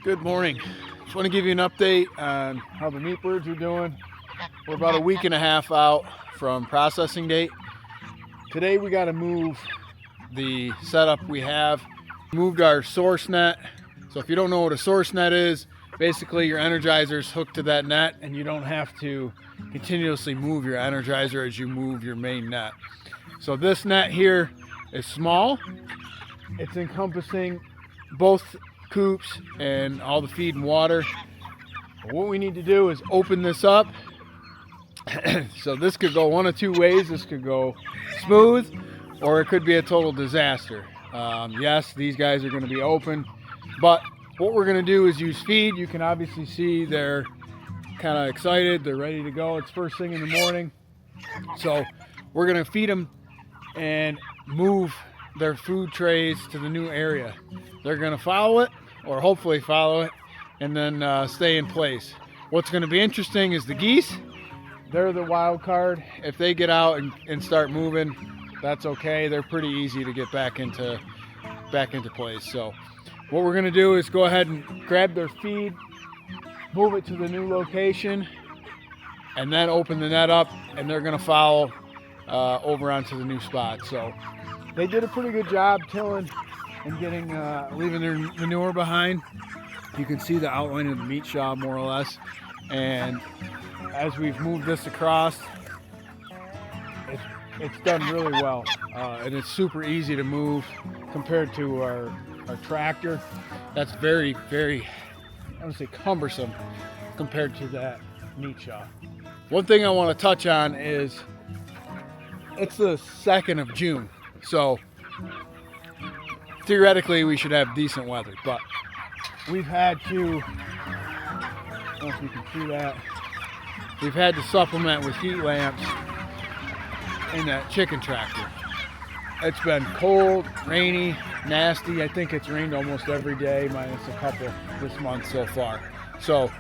Good morning. Just want to give you an update on how the meat birds are doing. We're about a week and a half out from processing date. Today we got to move the setup we have. Moved our source net. So if you don't know what a source net is, basically your energizer's hooked to that net and you don't have to continuously move your energizer as you move your main net. So this net here is small. It's encompassing both coops and all the feed and water. What we need to do is open this up. So this could go one of two ways. This could go smooth or it could be a total disaster. Yes, these guys are going to be open, but what we're going to do is use feed. You can obviously see they're kind of excited. They're ready to go. It's first thing in the morning. So we're going to feed them and move their food trays to the new area. They're going to follow it, or hopefully follow it, and then stay in place. What's going to be interesting is the geese. They're the wild card. If they get out and start moving, that's okay. They're pretty easy to get back into place. So what we're going to do is go ahead and grab their feed, move it to the new location, and then open the net up, and they're going to follow over onto the new spot. So they did a pretty good job tilling and getting leaving their manure behind. You can see the outline of the Meatshaw more or less. And as we've moved this across, it's done really well. And it's super easy to move compared to our tractor. That's very, very, I would say, cumbersome compared to that Meatshaw. One thing I want to touch on is it's the 2nd of June. So theoretically we should have decent weather, but we've had to, I don't know if you can see that, we've had to supplement with heat lamps in that chicken tractor. It's been cold, rainy, nasty. I think it's rained almost every day, minus a couple this month so far. So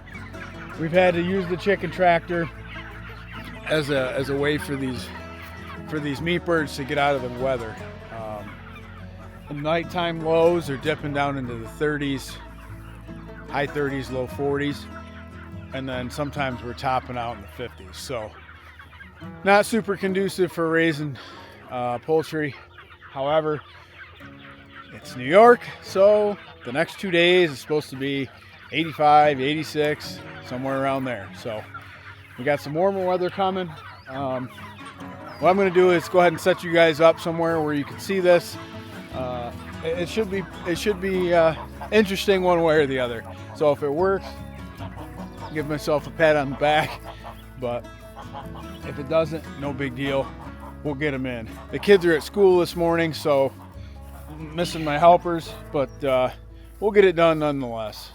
we've had to use the chicken tractor as a way for these meat birds to get out of the weather. The nighttime lows are dipping down into the 30s, high 30s, low 40s, and then sometimes we're topping out in the 50s. So not super conducive for raising poultry. However, it's New York, so the next 2 days is supposed to be 85, 86, somewhere around there. So we got some warmer weather coming. What I'm going to do is go ahead and set you guys up somewhere where you can see this. It should be interesting one way or the other. So if it works, give myself a pat on the back. But if it doesn't, no big deal. We'll get them in. The kids are at school this morning, so I'm missing my helpers, but we'll get it done nonetheless.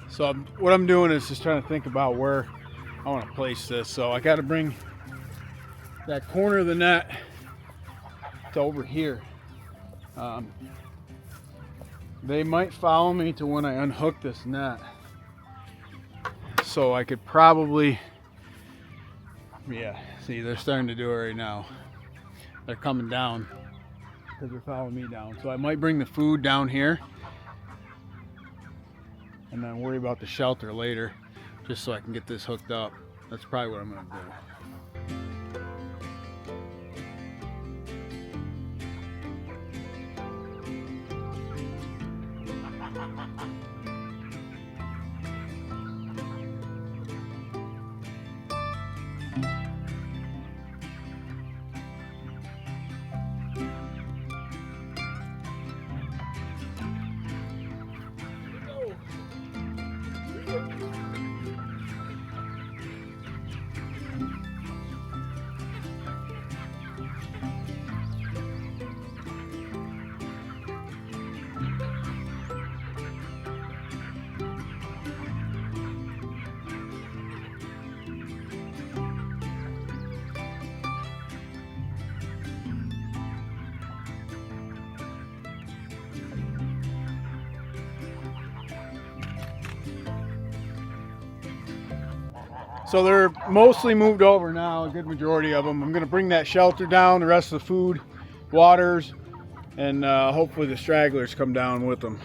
So what I'm doing is just trying to think about where I want to place this. So I got to bring that corner of the net to over here. They might follow me to when I unhook this net. So I could probably, yeah, see, they're starting to do it right now. They're coming down because they're following me down. So I might bring the food down here and then worry about the shelter later, just so I can get this hooked up. That's probably what I'm going to do. So they're mostly moved over now, a good majority of them. I'm going to bring that shelter down, the rest of the food, waters, and hopefully the stragglers come down with them.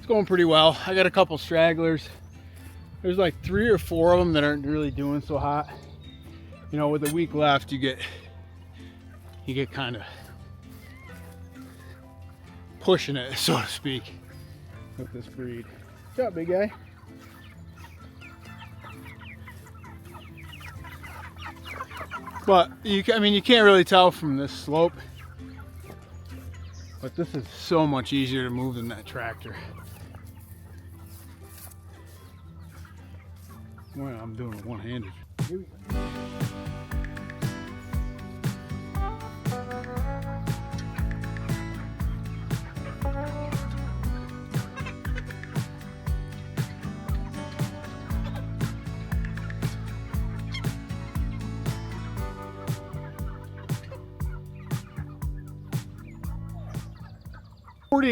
Going pretty well. I got a couple stragglers. There's like 3 or 4 of them that aren't really doing so hot. You know, with a week left, you get kind of pushing it, so to speak, with this breed. What's up, big guy? But you can't really tell from this slope, but this is so much easier to move than that tractor. Well, I'm doing it one-handed. Here we go.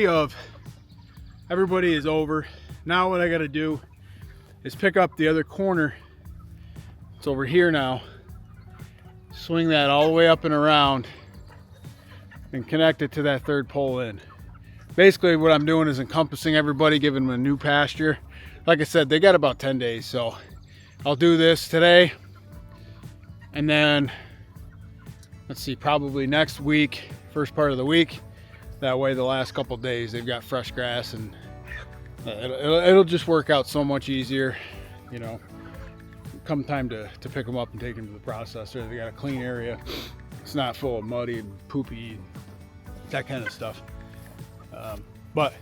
Of everybody is over. Now what I got to do is pick up the other corner. It's over here now. Swing that all the way up and around and connect it to that third pole in. Basically what I'm doing is encompassing everybody, giving them a new pasture. Like I said, they got about 10 days, so I'll do this today, and then let's see, probably next week, first part of the week. That way the last couple days they've got fresh grass, and it'll just work out so much easier, you know. Come time to pick them up and take them to the processor, they got a clean area. It's not full of muddy and poopy, that kind of stuff. But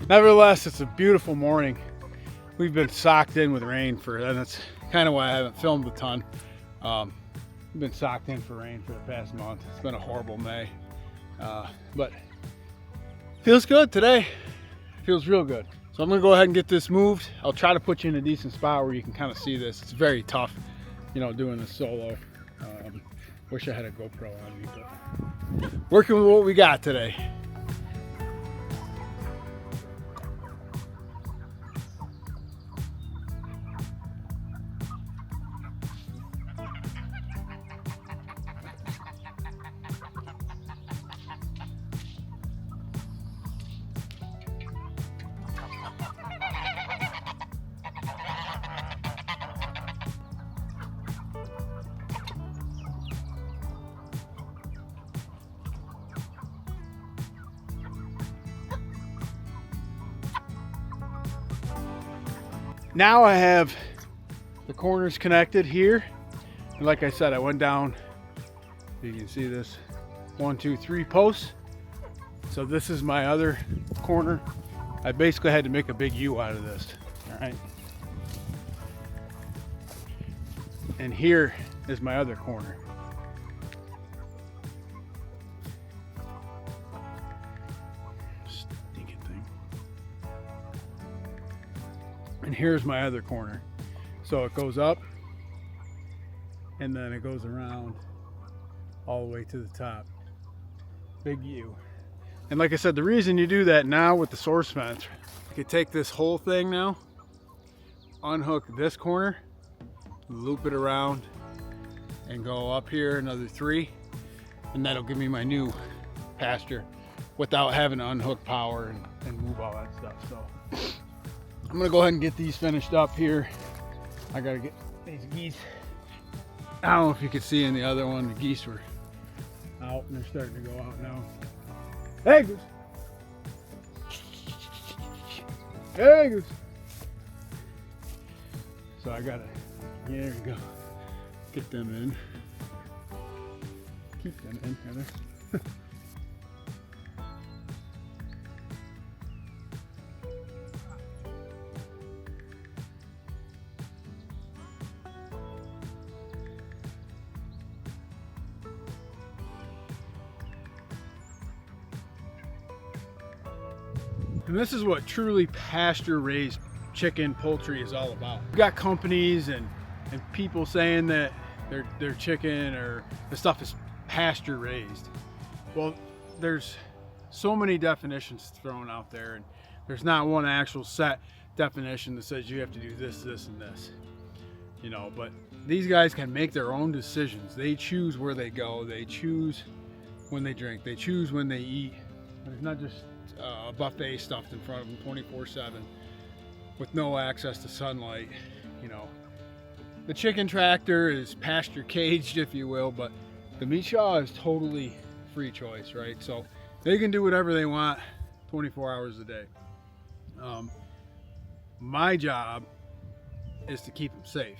nevertheless, it's a beautiful morning. We've been socked in with rain and that's kind of why I haven't filmed a ton. We've been socked in for rain for the past month. It's been a horrible May, but feels good today. Feels real good. So I'm gonna go ahead and get this moved. I'll try to put you in a decent spot where you can kind of see this. It's very tough, you know, doing this solo. Wish I had a GoPro on me, but working with what we got today. Now I have the corners connected here, and like I said, I went down, you can see this 1, 2, 3 posts. So this is my other corner. I basically had to make a big U out of this. All right, and here is my other corner. And here's my other corner. So it goes up and then it goes around all the way to the top. Big U. And like I said, the reason you do that now with the source fence, you could take this whole thing now, unhook this corner, loop it around, and go up here another 3, and that'll give me my new pasture without having to unhook power and move all that stuff. So I'm gonna go ahead and get these finished up here. I gotta get these geese. I don't know if you could see in the other one, the geese were out and they're starting to go out now. Hey, goose. Hey, goose. So I gotta, there we go. Get them in. Keep them in, rather. And this is what truly pasture raised chicken poultry is all about. We've got companies and people saying that their chicken or the stuff is pasture raised. Well, there's so many definitions thrown out there, and there's not one actual set definition that says you have to do this, this, and this. You know, but these guys can make their own decisions. They choose where they go. They choose when they drink. They choose when they eat. There's not just a buffet stuffed in front of them 24/7 with no access to sunlight. You know, the chicken tractor is pasture caged, if you will, but the Meatshaw is totally free choice, right? So they can do whatever they want 24 hours a day. My job is to keep them safe.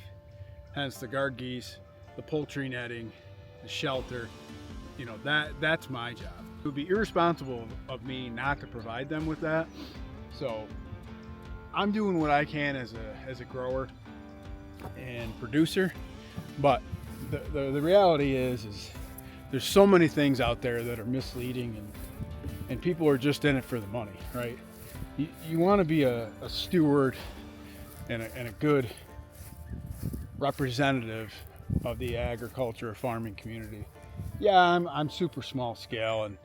Hence the guard geese, the poultry netting, the shelter. You know, that's my job. It would be irresponsible of me not to provide them with that. So I'm doing what I can as a grower and producer, but the reality is there's so many things out there that are misleading, and people are just in it for the money, right? You want to be a steward and a good representative of the agriculture farming community. Yeah, I'm super small scale and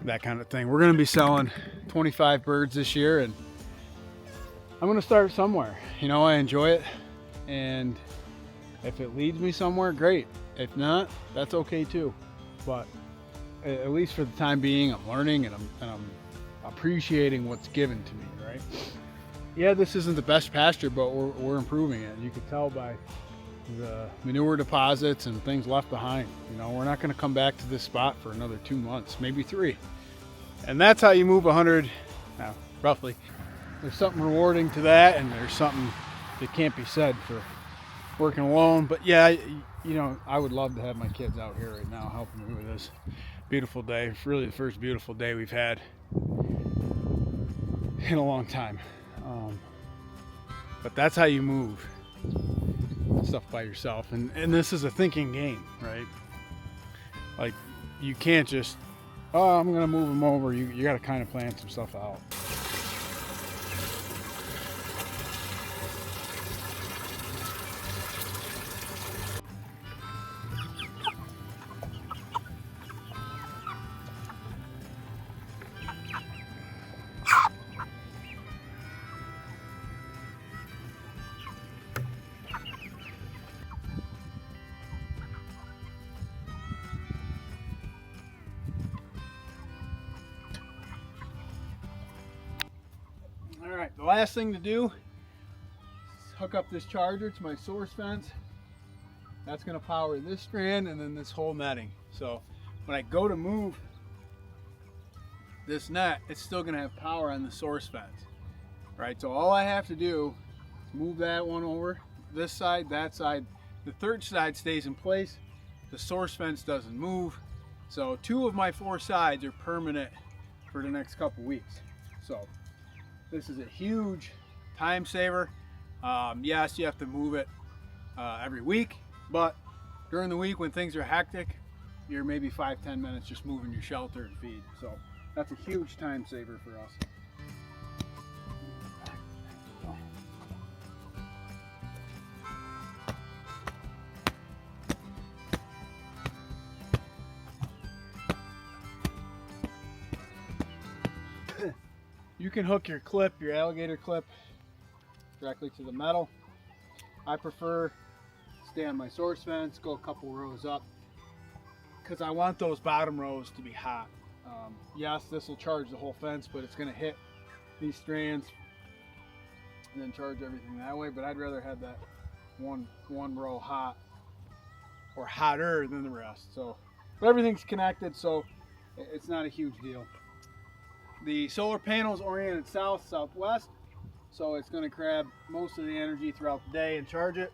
that kind of thing. We're going to be selling 25 birds this year, and I'm going to start somewhere. You know, I enjoy it, and if it leads me somewhere, great. If not, that's okay too. But at least for the time being, I'm learning and I'm appreciating what's given to me, right? Yeah, this isn't the best pasture, but we're improving it. You can tell by the manure deposits and things left behind. You know, we're not going to come back to this spot for another 2 months, maybe 3. And that's how you move 100, roughly. There's something rewarding to that, and there's something that can't be said for working alone. But yeah, you know, I would love to have my kids out here right now helping me with this beautiful day. It's really the first beautiful day we've had in a long time. But that's how you move stuff by yourself, and this is a thinking game, right? Like, you can't just, oh, I'm gonna move them over. You got to kind of plan some stuff out. All right, the last thing to do is hook up this charger to my source fence. That's going to power this strand and then this whole netting. So when I go to move this net, it's still going to have power on the source fence. Right, so all I have to do is move that one over, this side, that side. The third side stays in place. The source fence doesn't move. So 2 of my 4 sides are permanent for the next couple weeks. So this is a huge time saver. Yes, you have to move it every week, but during the week when things are hectic, you're maybe 5-10 minutes just moving your shelter and feed. So that's a huge time saver for us. You can hook your clip, your alligator clip, directly to the metal. I prefer stay on my source fence, go a couple rows up, because I want those bottom rows to be hot. Yes, this will charge the whole fence, but it's going to hit these strands and then charge everything that way. But I'd rather have that one row hot or hotter than the rest. So, but everything's connected, so it's not a huge deal. The solar panel is oriented south-southwest, so it's going to grab most of the energy throughout the day and charge it.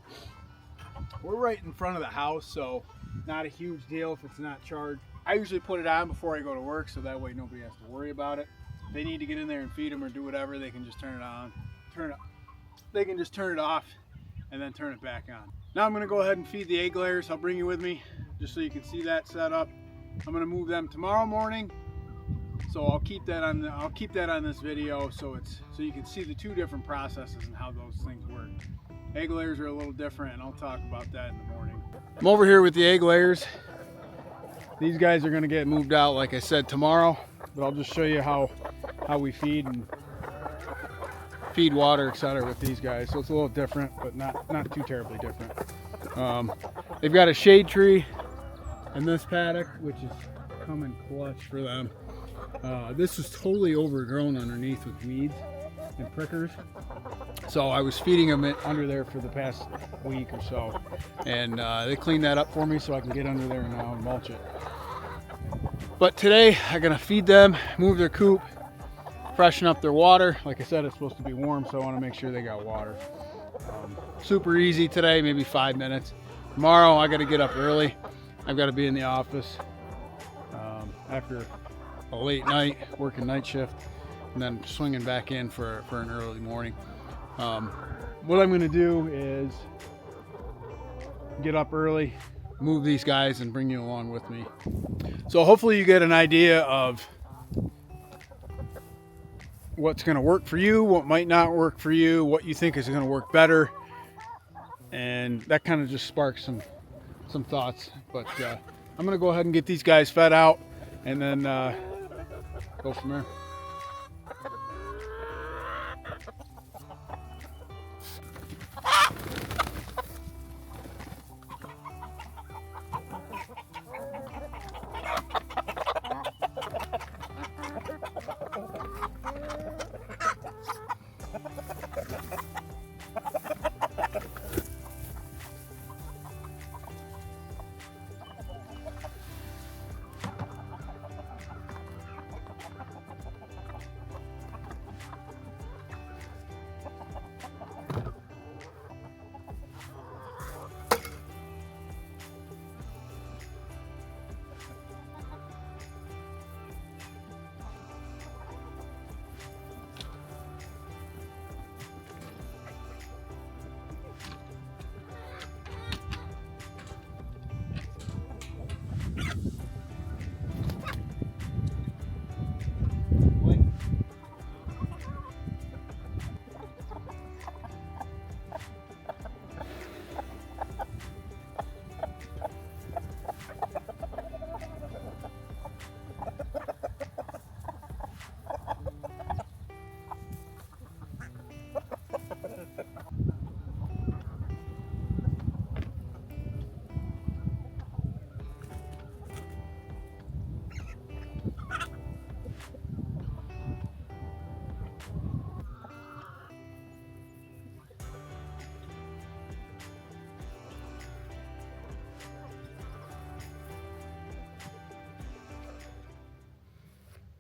We're right in front of the house, so not a huge deal if it's not charged. I usually put it on before I go to work, so that way nobody has to worry about it. If they need to get in there and feed them or do whatever, they can just turn it on. They can just turn it off and then turn it back on. Now I'm going to go ahead and feed the egg layers. I'll bring you with me just so you can see that set up. I'm going to move them tomorrow morning. So I'll keep that on this video so you can see the two different processes and how those things work. Egg layers are a little different, and I'll talk about that in the morning. I'm over here with the egg layers. These guys are going to get moved out, like I said, tomorrow. But I'll just show you how we feed water, etc. with these guys. So it's a little different, but not too terribly different. They've got a shade tree in this paddock, which is coming clutch for them. This is totally overgrown underneath with weeds and prickers. So I was feeding them under there for the past week or so, and they cleaned that up for me so I can get under there now and mulch it. But today I'm gonna feed them, move their coop, freshen up their water. Like I said, it's supposed to be warm, so I want to make sure they got water. Super easy today, maybe 5 minutes. Tomorrow I got to get up early. I've got to be in the office after a late night, working night shift, and then swinging back in for an early morning. What I'm going to do is get up early, move these guys, and bring you along with me. So hopefully you get an idea of what's going to work for you, what might not work for you, what you think is going to work better, and that kind of just sparks some thoughts. But I'm going to go ahead and get these guys fed out, and then go from there.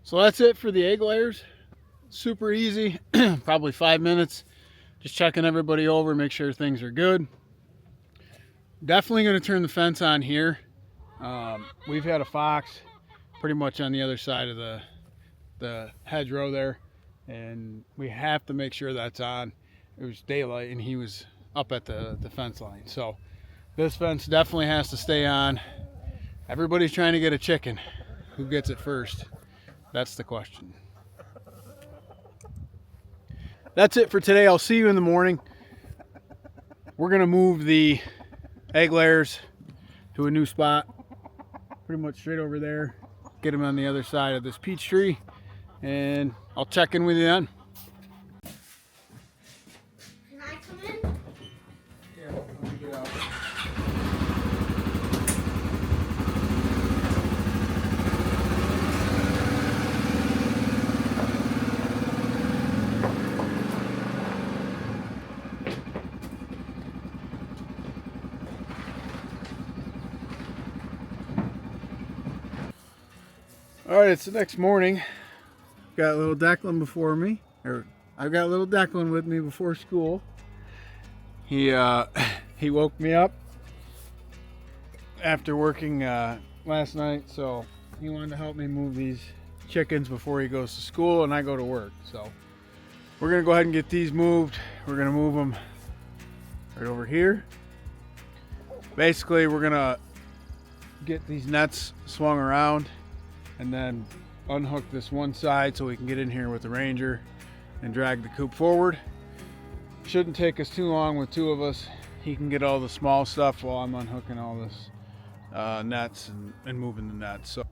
So that's it for the egg layers. Super easy, probably 5 minutes. Just checking everybody over, make sure things are good. Definitely going to turn the fence on here. We've had a fox pretty much on the other side of the hedgerow there, and we have to make sure that's on. It was daylight and he was up at the fence line. So this fence definitely has to stay on. Everybody's trying to get a chicken. Who gets it first? That's the question. That's it for today. I'll see you in the morning. We're going to move the egg layers to a new spot, pretty much straight over there. Get them on the other side of this peach tree, and I'll check in with you then. Can I come in? Yeah, let me get out. All right, it's the next morning. Got little Declan before me, or I've got little Declan with me before school. He woke me up after working last night, so he wanted to help me move these chickens before he goes to school and I go to work. So we're gonna go ahead and get these moved. We're gonna move them right over here. Basically, we're gonna get these nets swung around and then unhook this one side so we can get in here with the Ranger and drag the coop forward. Shouldn't take us too long with two of us. He can get all the small stuff while I'm unhooking all this nets and moving the nets. So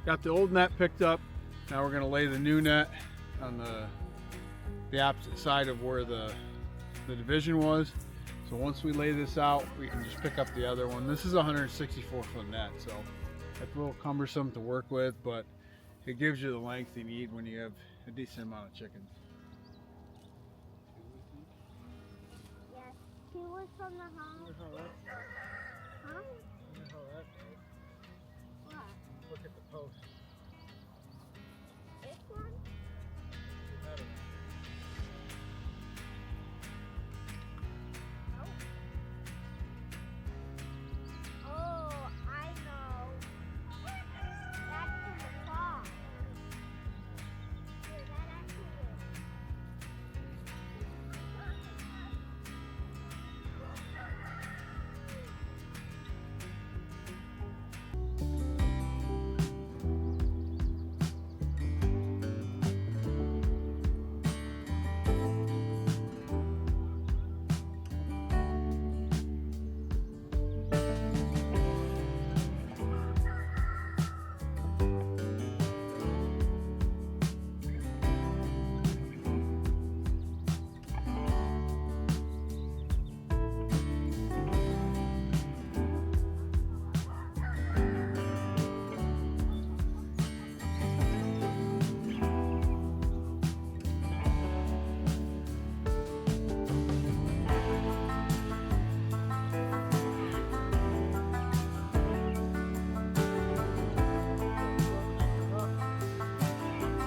got the old net picked up. Now we're gonna lay the new net on the opposite side of where the division was. So once we lay this out, we can just pick up the other one. This is a 164-foot net, so that's a little cumbersome to work with, but it gives you the length you need when you have a decent amount of chickens. Yes. He was from the house. Huh? What? Look at the post. This one? Oh, I know. That's in the car. Here, that actually is.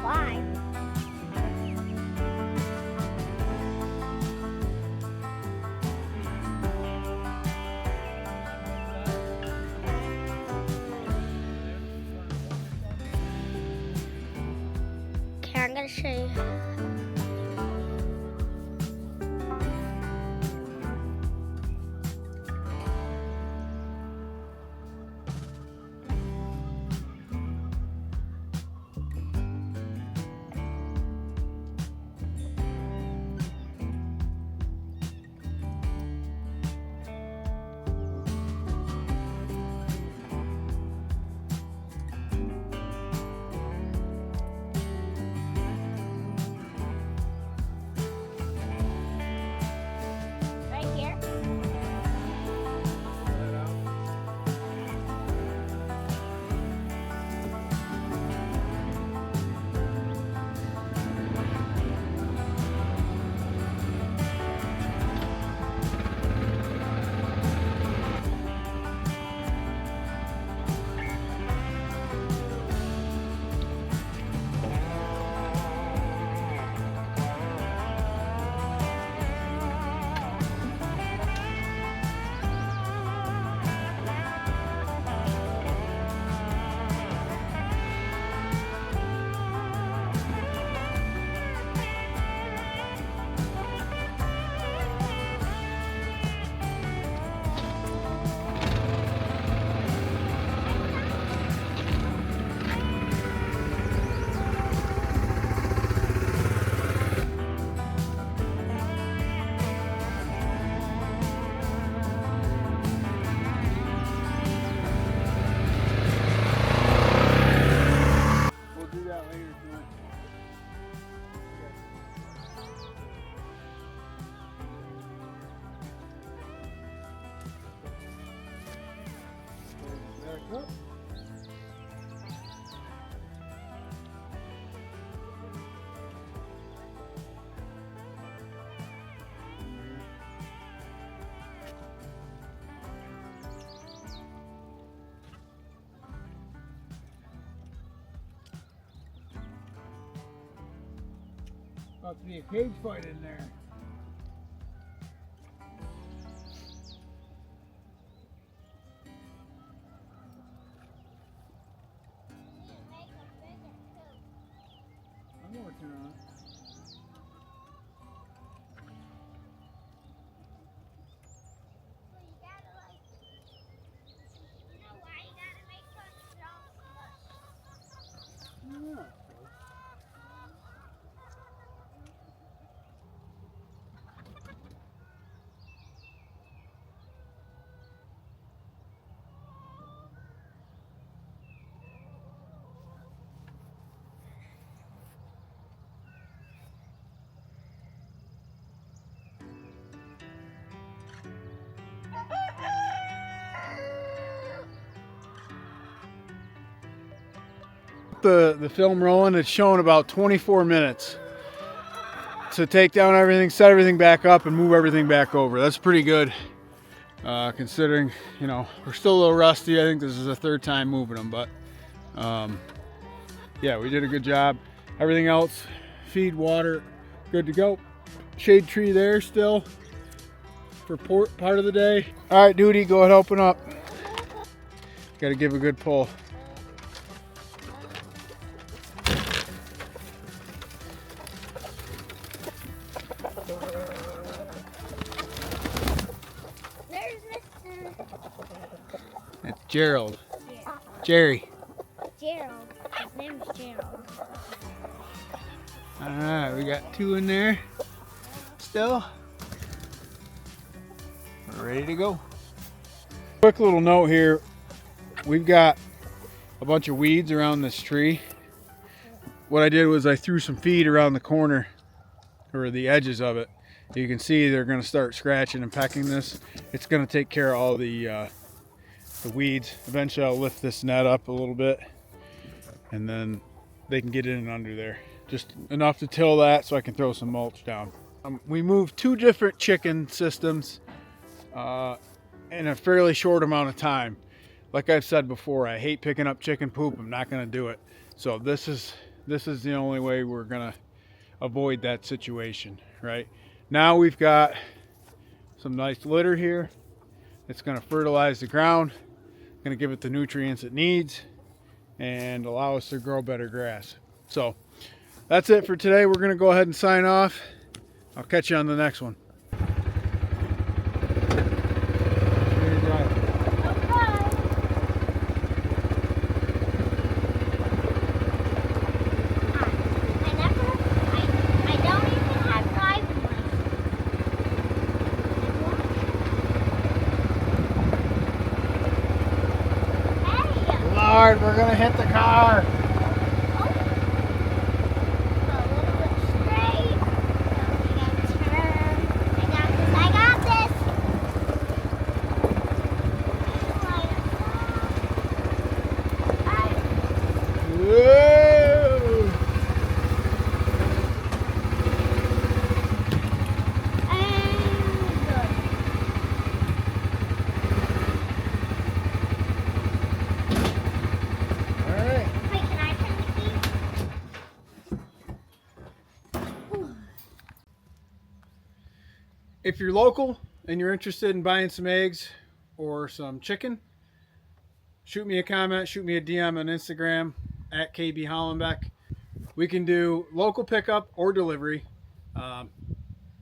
Why? Okay, I'm gonna show you. Right here. We'll do that later tonight. Back up. About to be a cage fight in there. I'm working on it. Yeah. The film rolling, it's showing about 24 minutes to take down everything, set everything back up, and move everything back over. That's pretty good, considering, you know, we're still a little rusty. I think this is the third time moving them, but yeah, we did a good job. Everything else, feed, water, good to go. Shade tree there still for part of the day. All right, Duty, go ahead, open up. Got to give a good pull. There's Mr. That's Gerald. Yeah. Jerry. Gerald. His name's Gerald. All right, we got 2 in there still. We're ready to go. Quick little note here. We've got a bunch of weeds around this tree. What I did was I threw some feed around the corner or the edges of it. You can see they're going to start scratching and pecking this. It's going to take care of all the weeds. Eventually I'll lift this net up a little bit and then they can get in and under there. Just enough to till that so I can throw some mulch down. We moved 2 different chicken systems in a fairly short amount of time. Like I've said before, I hate picking up chicken poop. I'm not going to do it. So this is the only way we're going to avoid that situation, right? Now we've got some nice litter here. It's going to fertilize the ground, going to give it the nutrients it needs, and allow us to grow better grass. So that's it for today. We're going to go ahead and sign off. I'll catch you on the next one. Lord, we're gonna hit the car. If you're local and you're interested in buying some eggs or some chicken, shoot me a comment, shoot me a DM on Instagram at KB Hollenbeck. We can do local pickup or delivery.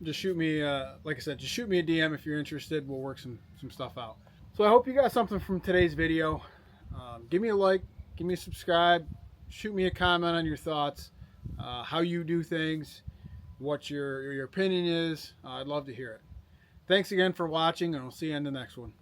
Just shoot me, like I said, just shoot me a DM if you're interested. We'll work some stuff out. So I hope you got something from today's video. Give me a like, give me a subscribe, shoot me a comment on your thoughts, how you do things, what your opinion is. I'd love to hear it. Thanks again for watching, and I'll see you in the next one.